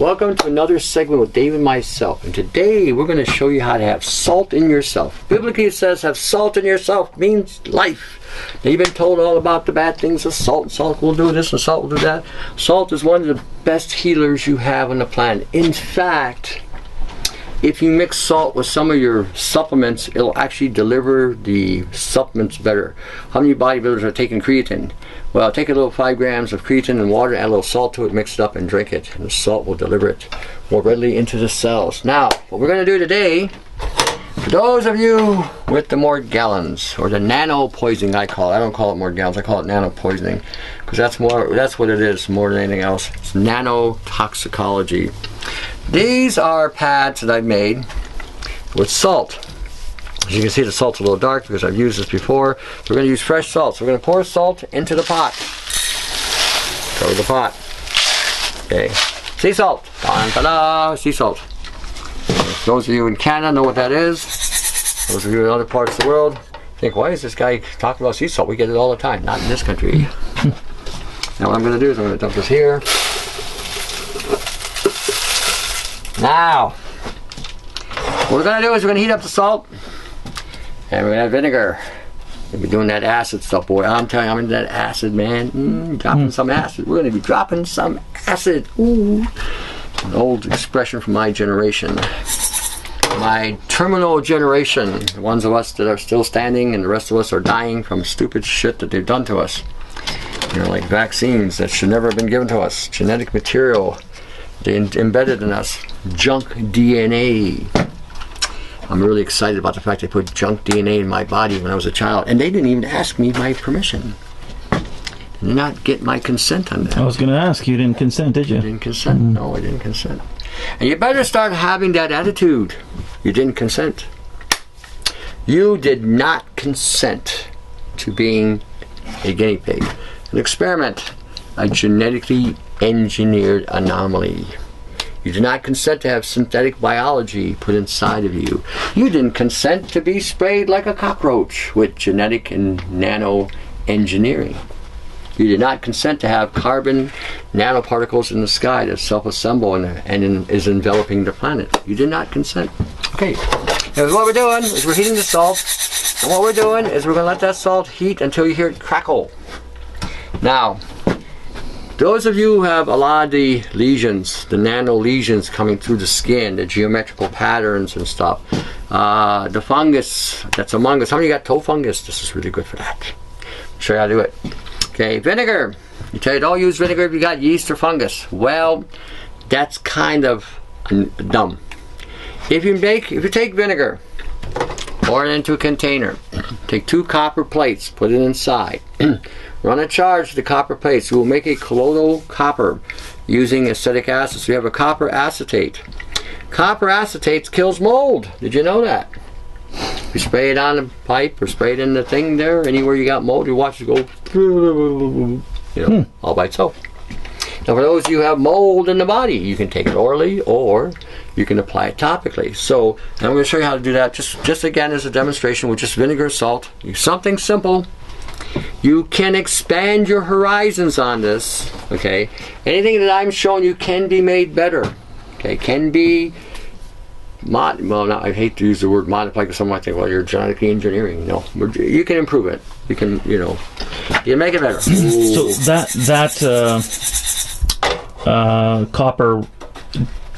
Welcome to another segment with Dave and myself. And today we're going to show you how to have salt in yourself. Biblically it says have salt in yourself means life. Now, you've been told all about the bad things of salt. Salt will do this and salt will do that. Salt is one of the best healers you have on the planet. In fact, if you mix salt with some of your supplements, it'll actually deliver the supplements better. How many bodybuilders are taking creatine? Well, take a little 5 grams of creatine and water, add a little salt to it, mix it up and drink it. And the salt will deliver it more readily into the cells. Now, what we're going to do today, for those of you with the Morgellons, or the nano poisoning I call it. I don't call it Morgellons, I call it nano poisoning. Because that's what it is more than anything else. It's nanotoxicology. These are pads that I've made with salt. As you can see, the salt's a little dark because I've used this before. We're going to use fresh salt. So we're going to pour salt into the pot. Cover the pot. Okay. Sea salt. Ta-da! Sea salt. Those of you in Canada know what that is. Those of you in other parts of the world think, why is this guy talking about sea salt? We get it all the time. Not in this country. Now what I'm going to do is I'm going to dump this here. Now, what we're going to do is we're going to heat up the salt. And we're going to have vinegar. We'll be doing that acid stuff, boy. I'm telling you, I'm into that acid, man. Dropping some acid. We're going to be dropping some acid. Ooh. An old expression from my generation. My terminal generation. The ones of us that are still standing and the rest of us are dying from stupid shit that they've done to us. You know, like vaccines that should never have been given to us. Genetic material they embedded in us. Junk DNA. I'm really excited about the fact they put junk DNA in my body when I was a child, and they didn't even ask me my permission. They did not get my consent on that. I was going to ask, you didn't consent, did you? I didn't consent. No, I didn't consent. And you better start having that attitude. You didn't consent. You did not consent to being a guinea pig. An experiment. A genetically engineered anomaly. You did not consent to have synthetic biology put inside of you. You didn't consent to be sprayed like a cockroach with genetic and nano engineering. You did not consent to have carbon nanoparticles in the sky that self-assemble and is enveloping the planet. You did not consent. Okay, and what we're doing is we're heating the salt, and what we're doing is we're going to let that salt heat until you hear it crackle. Now, those of you who have a lot of the lesions, the nano lesions coming through the skin, the geometrical patterns and stuff, the fungus that's among us. How many got toe fungus? This is really good for that. I'll show you how to do it. Okay, vinegar. You tell you don't use vinegar if you got yeast or fungus. Well, that's kind of dumb. If you take vinegar, pour it into a container, take 2 copper plates, put it inside. Run a charge to the copper plates. You will make a colloidal copper using acetic acid. So you have a copper acetate. Copper acetate kills mold. Did you know that? You spray it on the pipe or spray it in the thing there, anywhere you got mold, you watch it go, all by itself. Now for those of you who have mold in the body, you can take it orally or you can apply it topically. So I'm going to show you how to do that just again as a demonstration with just vinegar, salt. Something simple. You can expand your horizons on this, okay? Anything that I'm showing you can be made better, okay? Can be, I hate to use the word modified because someone might think, well, you're genetically engineering. No, you can improve it. You can, you can make it better. So that copper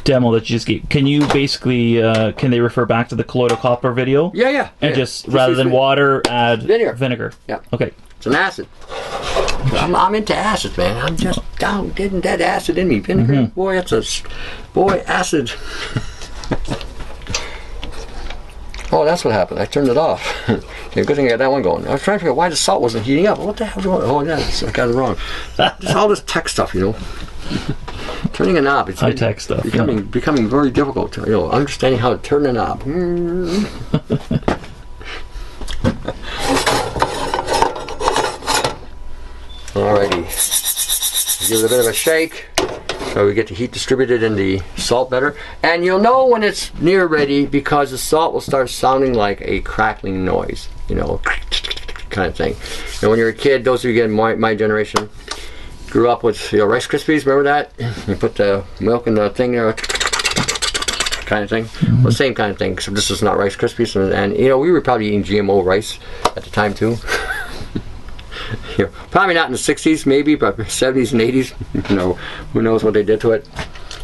demo that you just gave, can you basically, can they refer back to the colloidal copper video? Yeah. And just rather than water, add vinegar? Yeah. Okay. It's an acid. I'm into acid, man. I'm just getting that acid in me. Vinegar, boy, acid. Oh, that's what happened. I turned it off. Yeah, good thing I got that one going. I was trying to figure out why the salt wasn't heating up. What the hell's going on? Oh, yeah, I got it wrong. Just all this tech stuff, Turning a knob. It's high-tech stuff. Becoming very difficult. Understanding how to turn a knob. Alrighty. Give it a bit of a shake so we get the heat distributed in the salt better. And you'll know when it's near ready because the salt will start sounding like a crackling noise, kind of thing. And when you're a kid, those of you get my generation, grew up with Rice Krispies. Remember that? You put the milk in the thing there, kind of thing. Well, same kind of thing. Except this is not Rice Krispies, and we were probably eating GMO rice at the time too. Probably not in the 60s, maybe, but 70s and 80s. Who knows what they did to it.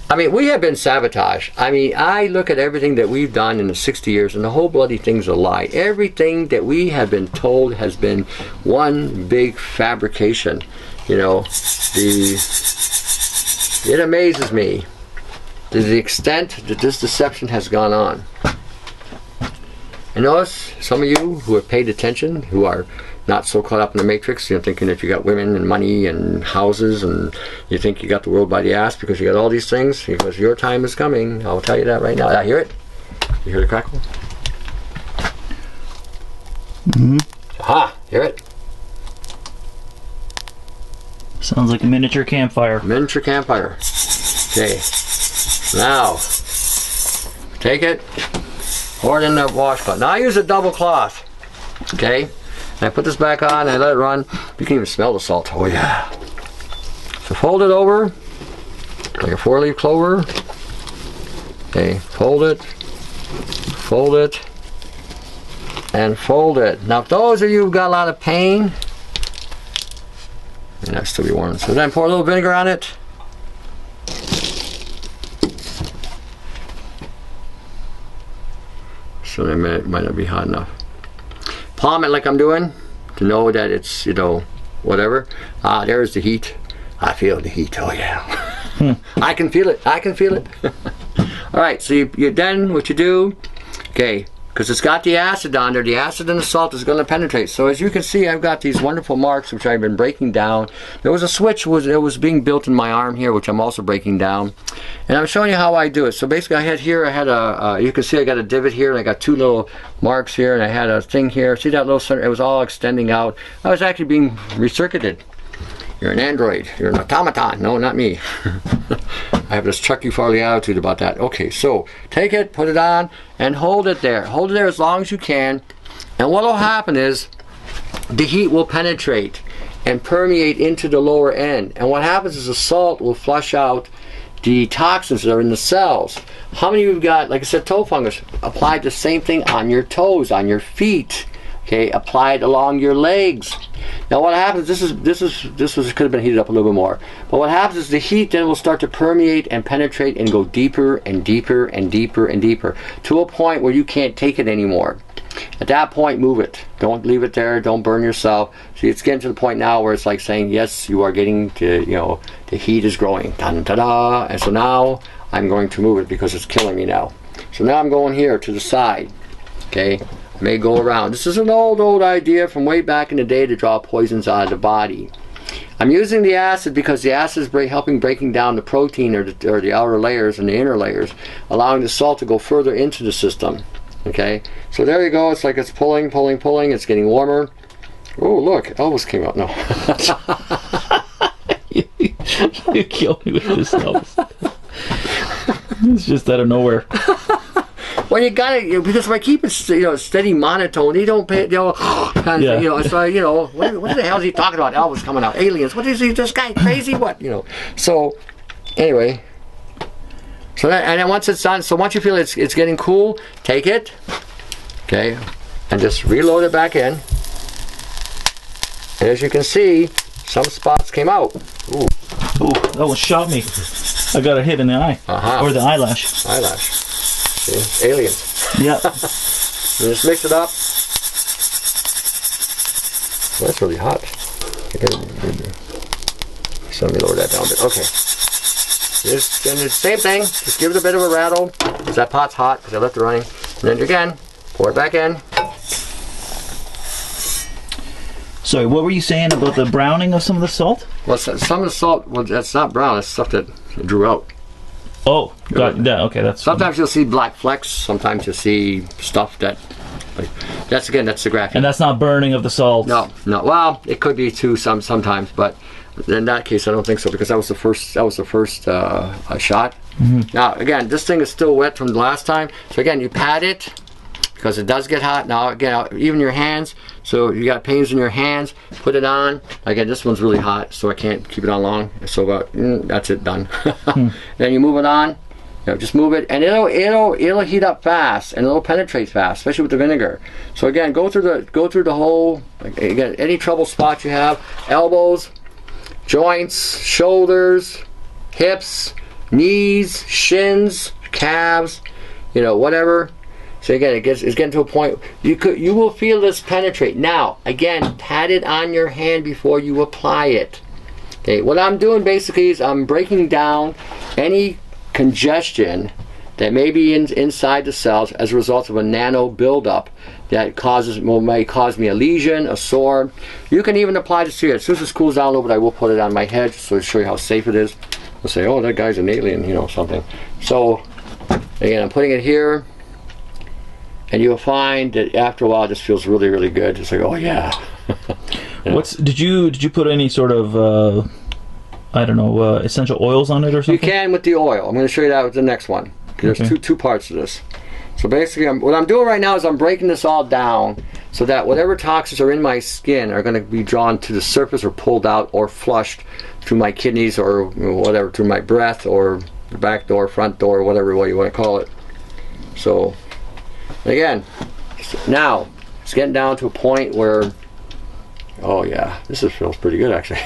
I mean, we have been sabotaged. I mean, I look at everything that we've done in the 60 years, and the whole bloody thing's a lie. Everything that we have been told has been one big fabrication. It amazes me to the extent that this deception has gone on. And notice, some of you who have paid attention, who are not so caught up in the matrix, thinking that you got women and money and houses, and you think you got the world by the ass because you got all these things, because your time is coming. I'll tell you that right now. I hear it. You hear the crackle? Mm-hmm. Aha! Hear it? Sounds like a miniature campfire. Miniature campfire. Okay. Now, take it, pour it in the washcloth. Now I use a double cloth. Okay? And I put this back on and I let it run. You can even smell the salt. Oh yeah. So fold it over like a 4-leaf clover. Okay, fold it, and fold it. Now, if those of you who've got a lot of pain, and that still be warm. So then pour a little vinegar on it. So that might not be hot enough. Palm it like I'm doing to know that it's, whatever. There's the heat. I feel the heat. Oh yeah. I can feel it. All right, so you then what you do, okay, because it's got the acid on there, the acid and the salt is going to penetrate. So as you can see, I've got these wonderful marks which I've been breaking down. There was a switch that was being built in my arm here, which I'm also breaking down. And I'm showing you how I do it. So basically I had you can see I got a divot here, and I got 2 little marks here, and I had a thing here. See that little center? It was all extending out. I was actually being recircuited. You're an android. You're an automaton. No, not me. I have this Chuck You Farley attitude about that. Okay, so take it, put it on, and hold it there. Hold it there as long as you can. And what will happen is the heat will penetrate and permeate into the lower end. And what happens is the salt will flush out the toxins that are in the cells. How many of you have got, like I said, toe fungus? Apply the same thing on your toes, on your feet. Okay, apply it along your legs. Now what happens, this could have been heated up a little bit more. But what happens is the heat then will start to permeate and penetrate and go deeper and deeper and deeper and deeper to a point where you can't take it anymore. At that point, move it. Don't leave it there. Don't burn yourself. See, it's getting to the point now where it's like saying, yes, you are getting to, the heat is growing. Dun-da-da. And so now I'm going to move it because it's killing me now. So now I'm going here to the side. Okay. May go around. This is an old idea from way back in the day to draw poisons out of the body. I'm using the acid because the acid is helping breaking down the protein or the outer layers and the inner layers, allowing the salt to go further into the system. Okay, so there you go. It's like it's pulling. It's getting warmer. Oh, look, Elvis came out. No. You killed me with this, Elvis. It's just out of nowhere. Well, you got it, because if I keep it, steady monotone, they don't pay, kind of, it's like, what the hell is he talking about? Elvis coming out, aliens, what is he, this guy crazy, what, So, anyway, so that, and then once it's done, so once you feel it's getting cool, take it, okay, and just reload it back in. And as you can see, some spots came out. Ooh. Ooh, that one shot me. I got a hit in the eye, or the eyelash. Eyelash. See? Aliens. Yeah. Just mix it up. Well, that's really hot. So let me lower that down a bit. Okay. And the same thing. Just give it a bit of a rattle. Because that pot's hot because I left it running. And then again, pour it back in. Sorry, what were you saying about the browning of some of the salt? Well, some of the salt, that's not brown. That's stuff that drew out. Oh, got that. Okay, that's. Sometimes you'll see black flecks. Sometimes you'll see stuff that. That's the graphene. And that's not burning of the salt. No. Well, it could be too sometimes, but in that case, I don't think so because that was the first shot. Mm-hmm. Now, again, this thing is still wet from the last time. So again, you pat it. because it does get hot. Now again, even your hands, so you got pains in your hands, put it on. Again, this one's really hot, so I can't keep it on long. So that's it, done. Then you move it on. Just move it, and it'll heat up fast, and it'll penetrate fast, especially with the vinegar. So again, go through the whole. Again, any trouble spots you have, elbows, joints, shoulders, hips, knees, shins, calves, whatever. So again, it's getting to a point you will feel this penetrate. Now, again, pat it on your hand before you apply it. Okay, what I'm doing basically is I'm breaking down any congestion that may be inside the cells as a result of a nano buildup that may cause me a lesion, a sore. You can even apply this here. As soon as this cools down a little bit, I will put it on my head so to show you how safe it is. I'll say, oh, that guy's an alien, something. So again, I'm putting it here, and you'll find that after a while, this feels really, really good. It's like, oh yeah. Did you put any sort of essential oils on it or something? You can with the oil. I'm going to show you that with the next one. There's two parts to this. So basically, what I'm doing right now is I'm breaking this all down so that whatever toxins are in my skin are going to be drawn to the surface or pulled out or flushed through my kidneys or whatever, through my breath or the back door, front door, whatever way you want to call it. So again, now it's getting down to a point where, oh yeah, this feels pretty good actually.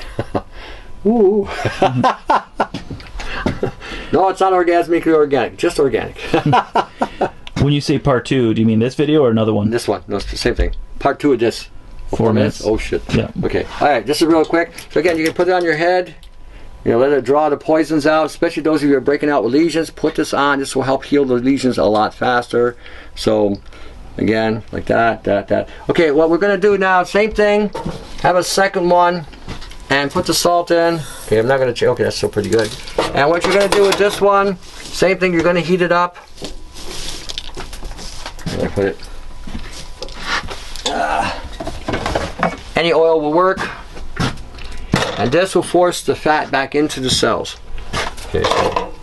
Ooh. No, it's not orgasmically organic, just organic. When you say part 2, do you mean this video or another one? This one, no, it's the same thing. Part 2 of this. 4 minutes. Oh shit. Yeah. Okay. All right. This is real quick. So again, you can put it on your head. Let it draw the poisons out. Especially those of you who are breaking out with lesions. Put this on. This will help heal the lesions a lot faster. So again, like that. Okay. What we're gonna do now, same thing. Have a second one, and put the salt in. Okay. I'm not gonna change. Okay, that's still pretty good. And what you're gonna do with this one, same thing. You're gonna heat it up. I put it. Any oil will work, and this will force the fat back into the cells. Okay, so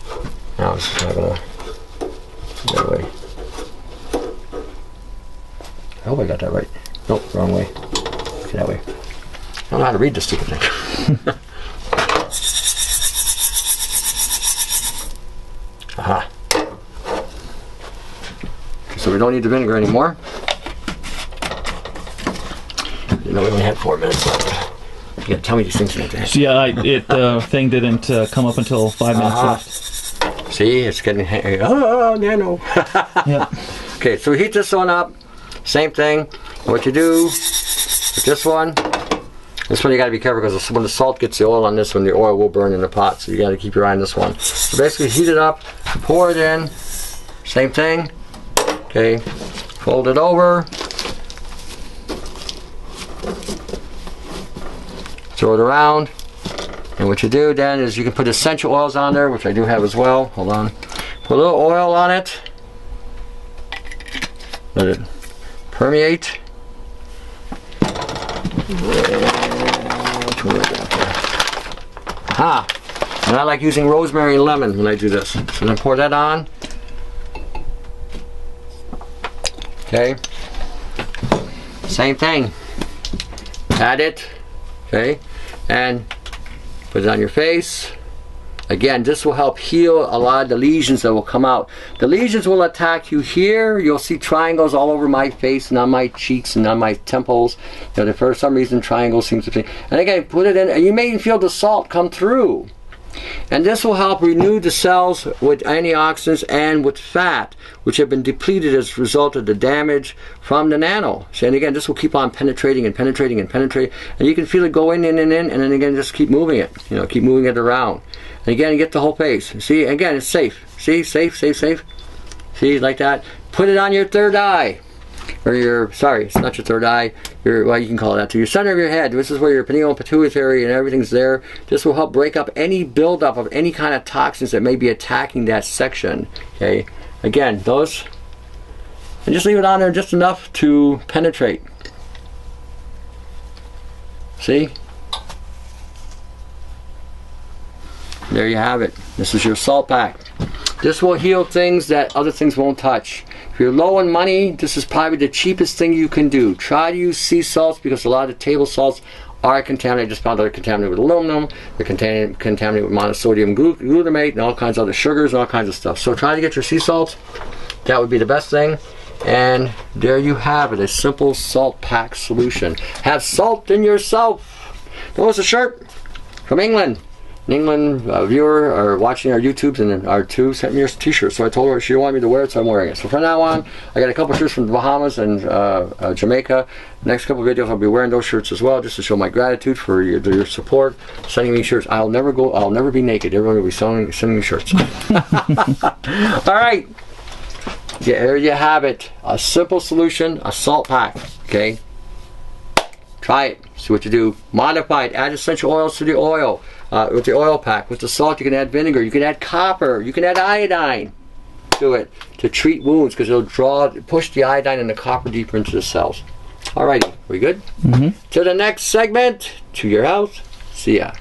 now it's not gonna that way. I hope I got that right. Nope, wrong way. Okay, that way. I don't know how to read this stupid thing. Aha. So we don't need the vinegar anymore. We only had 4 minutes left. You gotta tell me these things in advance. Yeah, thing didn't come up until 5 minutes left. See, it's getting nano. Yeah. Okay, so we heat this one up. Same thing. What you do with this one you gotta be careful because when the salt gets the oil on this one, the oil will burn in the pot. So you gotta keep your eye on this one. So basically, heat it up, pour it in. Same thing. Okay, fold it over. Throw it around, and what you do then is you can put essential oils on there, which I do have as well. Hold on. Put a little oil on it. Let it permeate. Aha! And I like using rosemary and lemon when I do this. So then pour that on. Okay. Same thing. Add it. Okay. And put it on your face. Again, this will help heal a lot of the lesions that will come out. The lesions will attack you here. You'll see triangles all over my face and on my cheeks and on my temples. For some reason, triangles seems to be. And again, put it in, and you may feel the salt come through. And this will help renew the cells with antioxidants and with fat, which have been depleted as a result of the damage from the nano. So, and again, this will keep on penetrating and penetrating and penetrating. And you can feel it go in, and then again, just keep moving it. Keep moving it around. And again, you get the whole face. See, again, it's safe. See, safe. See, like that. Put it on your third eye. Or it's not your third eye, you can call it that too. Your center of your head. This is where your pineal and pituitary and everything's there. This will help break up any buildup of any kind of toxins that may be attacking that section. Okay, again, those, and just leave it on there just enough to penetrate. See? There you have it. This is your salt pack. This will heal things that other things won't touch. If you're low on money, this is probably the cheapest thing you can do. Try to use sea salts because a lot of table salts are contaminated. Just found out they're contaminated with aluminum, they're contaminated with monosodium glutamate and all kinds of other sugars and all kinds of stuff. So try to get your sea salts. That would be the best thing. And there you have it, a simple salt pack solution. Have salt in yourself. Notice a shirt from England. An England viewer or watching our YouTubes and our two sent me a t-shirt. So I told her she wanted me to wear it, so I'm wearing it. So from now on, I got a couple shirts from the Bahamas and Jamaica. Next couple videos, I'll be wearing those shirts as well, just to show my gratitude for your support, sending me shirts. I'll never be naked. Everyone will be sending me shirts. All right. Yeah, there you have it. A simple solution, a salt pack. Okay. Try it. See what you do. Modify it. Add essential oils to the oil. With the oil pack. With the salt, you can add vinegar. You can add copper. You can add iodine to it to treat wounds because it'll push the iodine and the copper deeper into the cells. Alrighty. We good? Mm-hmm. To the next segment. To your house. See ya.